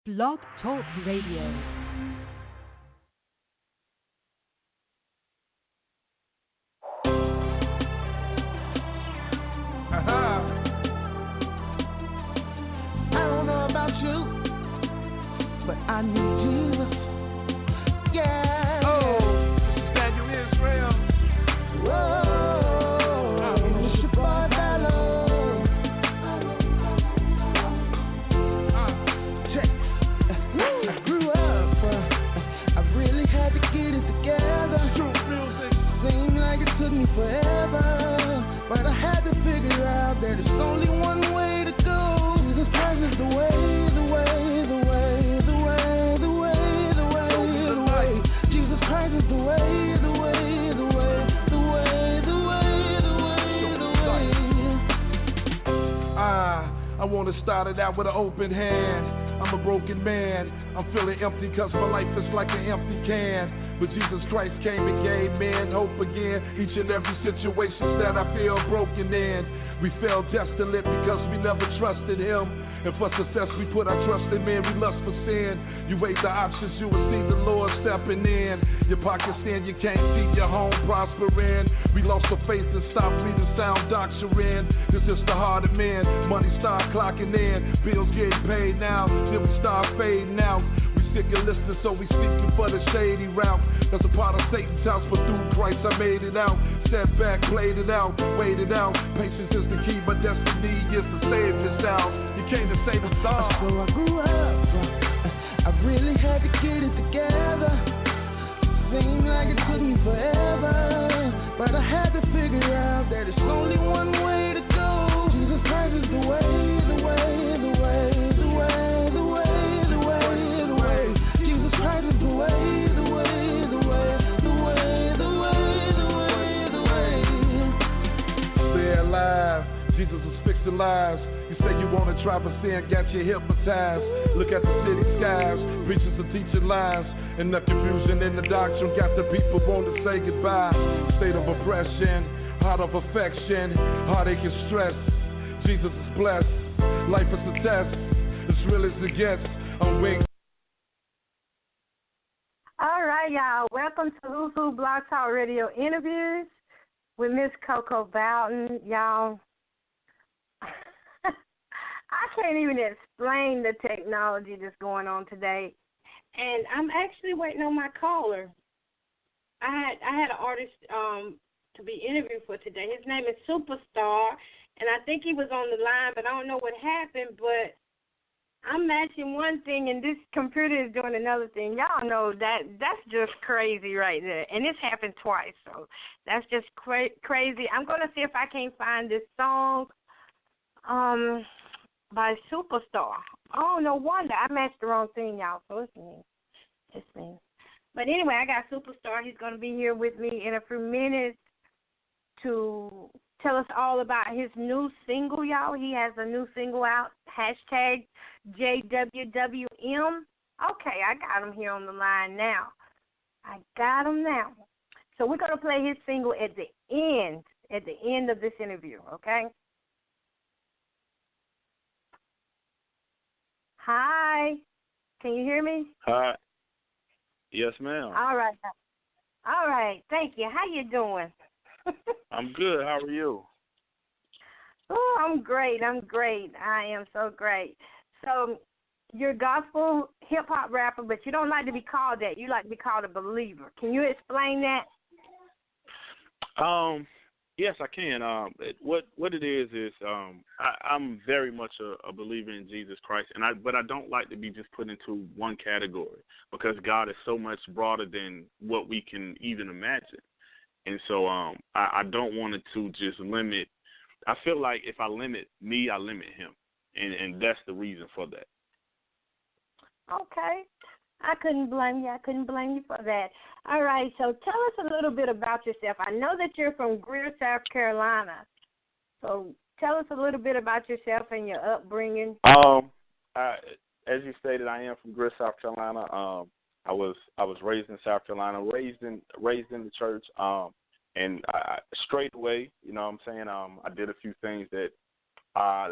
Blog Talk Radio. I don't know about you, but I need Jesus. Yeah. Oh, this is Daniel Israel. Whoa, it's your boy Bello. Check. I grew up, I really had to get it together. True music. Seemed like it took me forever, but I had to figure out that it's only one way to go. Jesus Christ is the way, the way, the way, the way, the way, the way, the way. Jesus Christ is the way, the way, the way, the way, the way, the way, the way. I want to start it out with an open hand. I'm a broken man. I'm feeling empty cause my life is like an empty can. But Jesus Christ came and gave men hope again. Each and every situation that I feel broken in. We fell desolate because we never trusted him. And for success we put our trust in men, we lust for sin. You weigh the options, you will see the Lord stepping in. Your pockets in, you can't see your home prospering. We lost the faith and stopped reading sound doctrine. This is the heart of men, money start clocking in. Bills getting paid now, till we start fading out. We sick of listening, so we seeking for the shady route. That's a part of Satan's house, but through Christ I made it out. Sat back, played it out, waited out. Patience is the key, my destiny is to save this house. You came to save us all. So I grew up, I really had to get it together. Seemed like it took me forever, but I had to figure out that it's only one way to go. Jesus Christ is the way, the way, the way, the way, the way, the way, the way. Jesus Christ is the way, the way, the way, the way, the way, the way, the way. Stay alive, Jesus is fixing lives. You say you wanna try but sin got you hypnotized. Look at the city skies, preachers are teaching lies. And the confusion in the doctrine got the people want to say goodbye. State of oppression, heart of affection, heartache and stress. Jesus is blessed, life is a test, as real as it gets. I'm winged. All right, y'all. Welcome to whoose-who Blog Talk Radio Interviews with Miss Koko Bowden. Y'all, I can't even explain the technology that's going on today. And I'm actually waiting on my caller. I had an artist to be interviewed for today. His name is SuperStar, and I think he was on the line, but I don't know what happened. But I'm matching one thing, and this computer is doing another thing. Y'all know that's just crazy right there. And this happened twice, so that's just crazy. I'm going to see if I can find this song by SuperStar. Oh, no wonder. I matched the wrong thing, y'all, so it's me. It's me. But anyway, I got SuperStar. He's going to be here with me in a few minutes to tell us all about his new single, y'all. He has a new single out, hashtag JWWM. Okay, I got him here on the line now. I got him now. So we're going to play his single at the end of this interview, okay? Hi. Can you hear me? Hi. Yes, ma'am. All right. All right. Thank you. How you doing? I'm good. How are you? Oh, I'm great. I am so great. So you're a gospel hip-hop rapper, but you don't like to be called that. You like to be called a believer. Can you explain that? Yes, I can. What it is I'm very much a believer in Jesus Christ, but I don't like to be just put into one category because God is so much broader than what we can even imagine, and so I don't want it to just limit. I feel like if I limit me, I limit Him, and that's the reason for that. Okay. I couldn't blame you for that. All right, so tell us a little bit about yourself. I know that you're from Greer, South Carolina. So tell us a little bit about yourself and your upbringing. As you stated, I am from Greer, South Carolina. I was raised in South Carolina, raised in the church, and straight away, you know what I'm saying, I did a few things that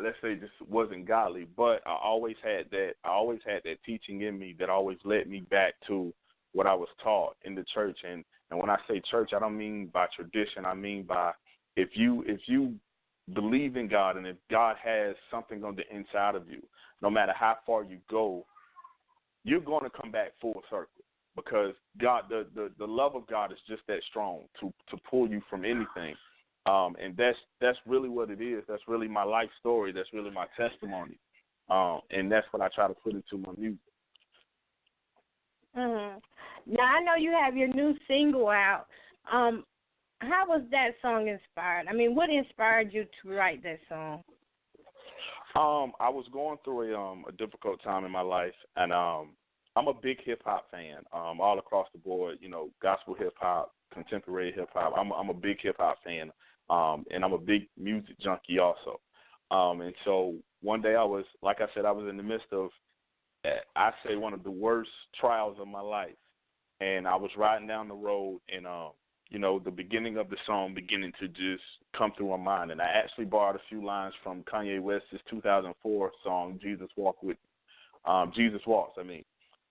let's say, just wasn't godly. But I always had that teaching in me that always led me back to what I was taught in the church. And when I say church, I don't mean by tradition. I mean by if you believe in God, and if God has something on the inside of you, no matter how far you go, you're going to come back full circle, because God, the love of God is just that strong to pull you from anything. And that's really what it is. That's really my life story. That's really my testimony. And that's what I try to put into my music. Mm-hmm. Now, I know you have your new single out. How was that song inspired? I mean, what inspired you to write that song? I was going through a difficult time in my life, and I'm a big hip-hop fan all across the board, gospel hip-hop, contemporary hip-hop. I'm a big hip-hop fan, and I'm a big music junkie also. And so one day I was in the midst of, I say, one of the worst trials of my life. And I was riding down the road, and, the beginning of the song beginning to just come through my mind. And I actually borrowed a few lines from Kanye West's 2004 song, Jesus Walks,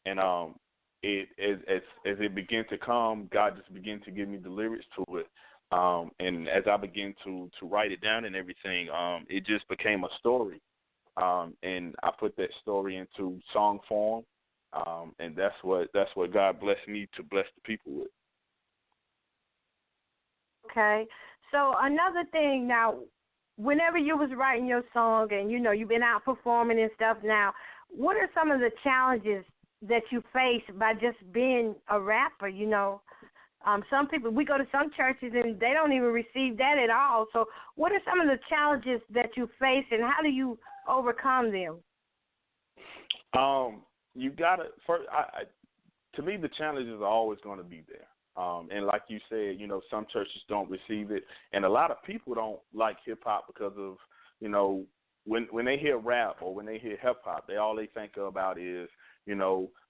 And as it began to come, God just began to give me the lyrics to it. And as I began to write it down and everything, it just became a story. And I put that story into song form. And that's what God blessed me to bless the people with. Okay. So another thing now, whenever you was writing your song and, you've been out performing and stuff now, what are some of the challenges that you face by just being a rapper? Some people, we go to some churches and they don't even receive that at all. So what are some of the challenges that you face, and how do you overcome them? You got to, to me, the challenges are always going to be there. And like you said, some churches don't receive it. And a lot of people don't like hip-hop because of, when they hear rap or when they hear hip-hop, all they think about is,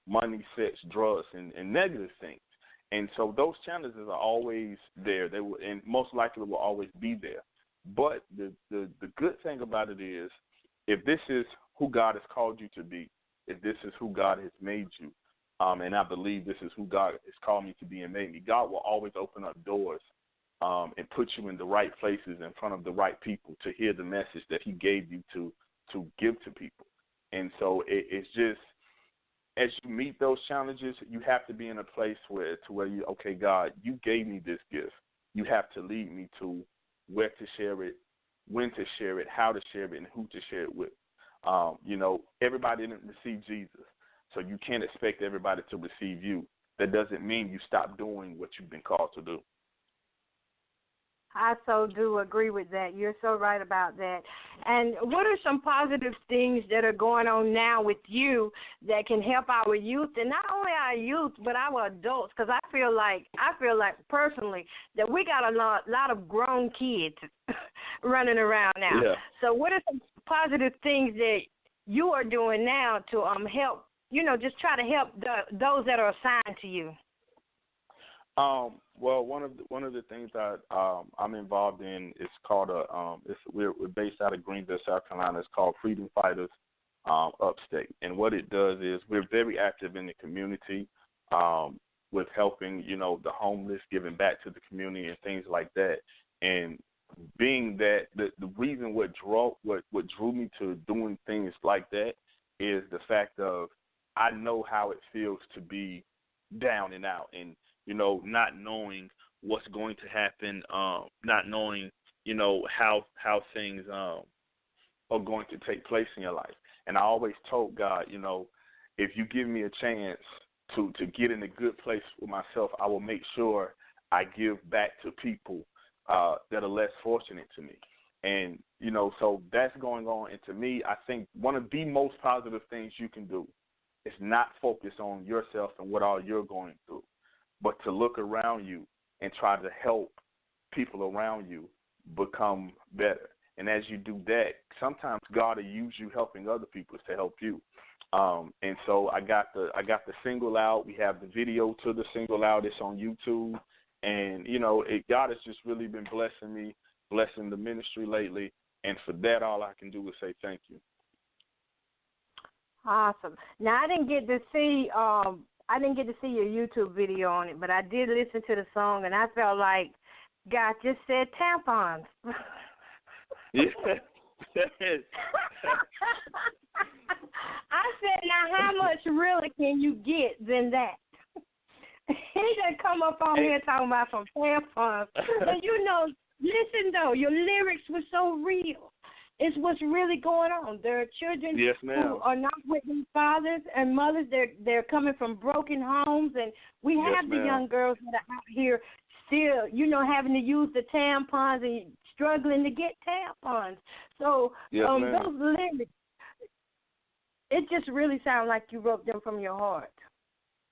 money, sex, drugs, and negative things. And so those challenges are always there. They will, and most likely will always be there. But the good thing about it is, if this is who God has called you to be, if this is who God has made you, and I believe this is who God has called me to be and made me, God will always open up doors and put you in the right places in front of the right people to hear the message that he gave you to give to people. And so it's just, as you meet those challenges, you have to be in a place where you, okay, God, you gave me this gift. You have to lead me to where to share it, when to share it, how to share it, and who to share it with. Everybody didn't receive Jesus, so you can't expect everybody to receive you. That doesn't mean you stop doing what you've been called to do. I so do agree with that. You're so right about that. And what are some positive things that are going on now with you that can help our youth, and not only our youth but our adults? Because I feel like personally that we got a lot of grown kids running around now. Yeah. So what are some positive things that you are doing now to help? Just try to help those that are assigned to you. Well, one of the things that I'm involved in is called we're based out of Greenville, South Carolina. It's called Freedom Fighters Upstate, and what it does is we're very active in the community with helping the homeless, giving back to the community and things like that. And being that the reason what drew me to doing things like that is the fact of I know how it feels to be down and out, and not knowing what's going to happen, not knowing, how things are going to take place in your life. And I always told God, if you give me a chance to get in a good place with myself, I will make sure I give back to people that are less fortunate to me. And, so that's going on. And to me, I think one of the most positive things you can do is not focus on yourself and what all you're going through, but to look around you and try to help people around you become better. And as you do that, sometimes God will use you helping other people to help you. And so I got the single out. We have the video to the single out. It's on YouTube. And, God has just really been blessing me, blessing the ministry lately. And for that, all I can do is say thank you. Awesome. Now I didn't get to see your YouTube video on it, but I did listen to the song, and I felt like God just said tampons. Yeah. I said, now how much really can you get than that? He done come up on here talking about some tampons. But listen though, your lyrics were so real. It's what's really going on. There are children who are not with their fathers and mothers. They're coming from broken homes, and we have the young girls that are out here still, having to use the tampons and struggling to get tampons. So those lyrics, it just really sounds like you wrote them from your heart.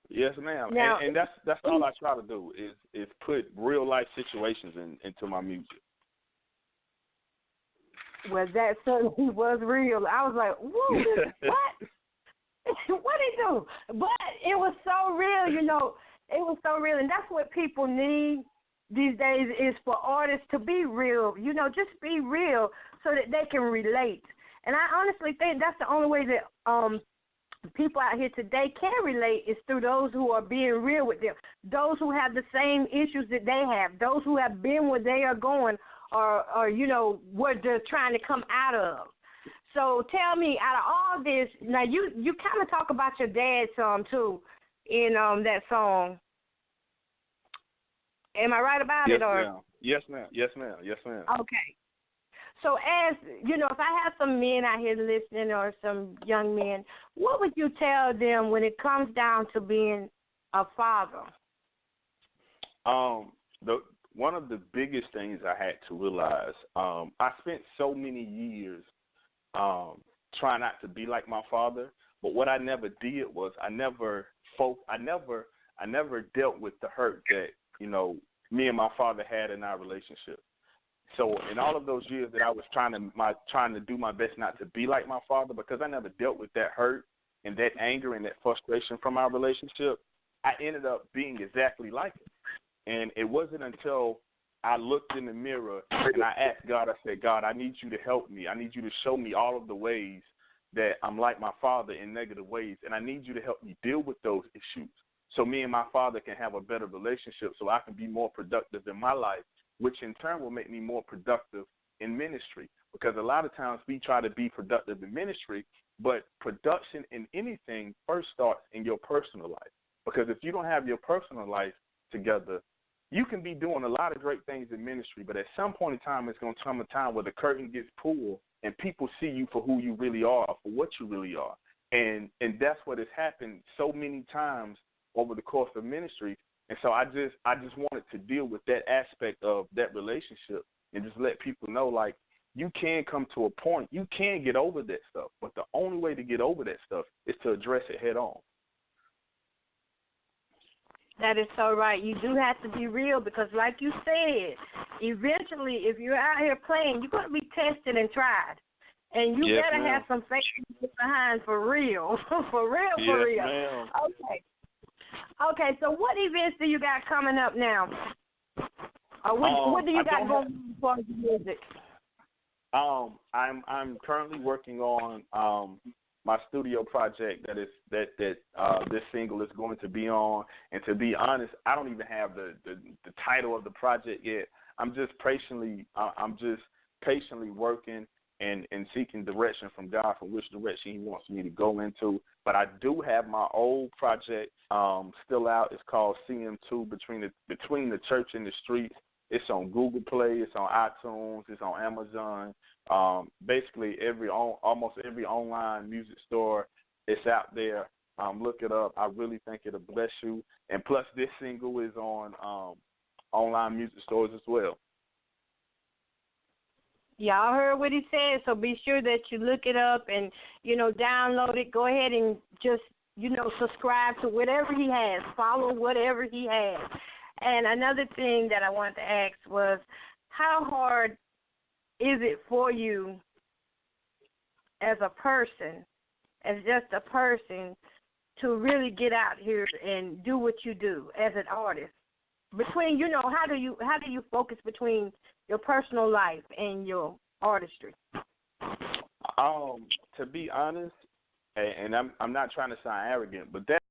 Yes, ma'am. Now, and that's all I try to do is put real life situations into my music. Well, that certainly was real. I was like, whoa, what? What did he do? But it was so real, It was so real, and that's what people need these days is for artists to be real. Just be real so that they can relate. And I honestly think that's the only way that people out here today can relate is through those who are being real with them, those who have the same issues that they have, those who have been where they are going or what they're trying to come out of. So tell me, out of all this, now you kind of talk about your dad some too in that song. Am I right about it? Or? Ma'am. Yes, ma'am. Yes, ma'am. Yes, ma'am. Okay. So as, if I have some men out here listening or some young men, what would you tell them when it comes down to being a father? One of the biggest things I had to realize, I spent so many years trying not to be like my father, but what I never did was I never dealt with the hurt that, me and my father had in our relationship. So in all of those years that I was trying to do my best not to be like my father, because I never dealt with that hurt and that anger and that frustration from our relationship, I ended up being exactly like him. And it wasn't until I looked in the mirror and I asked God, I said, God, I need you to help me. I need you to show me all of the ways that I'm like my father in negative ways, and I need you to help me deal with those issues so me and my father can have a better relationship so I can be more productive in my life, which in turn will make me more productive in ministry. Because a lot of times we try to be productive in ministry, but production in anything first starts in your personal life. Because if you don't have your personal life together, you can be doing a lot of great things in ministry, but at some point in time, it's going to come a time where the curtain gets pulled and people see you for who you really are, for what you really are. And that's what has happened so many times over the course of ministry. And so I just wanted to deal with that aspect of that relationship and just let people know, like, you can come to a point, you can get over that stuff, but the only way to get over that stuff is to address it head on. That is so right. You do have to be real because, like you said, eventually, if you're out here playing, you're going to be tested and tried. And you better have some faith behind for real. For real, for real. Ma'am. Okay, so what events do you got coming up now? What do you got going on for the music? I'm currently working on my studio project that this single is going to be on. And to be honest, I don't even have the title of the project yet. I'm just patiently working and seeking direction from God for which direction He wants me to go into. But I do have my old project still out. It's called CM2, Between the Church and the Streets. It's on Google Play. It's on iTunes. It's on Amazon. Basically, almost every online music store, it's out there. Look it up. I really think it'll bless you. And plus, this single is on online music stores as well. Y'all heard what he said, so be sure that you look it up and, download it. Go ahead and just, subscribe to whatever he has. Follow whatever he has. And another thing that I wanted to ask was, how hard is it for you as a person, as just a person, to really get out here and do what you do as an artist? Between, how do you focus between your personal life and your artistry? To be honest, and I'm not trying to sound arrogant, but that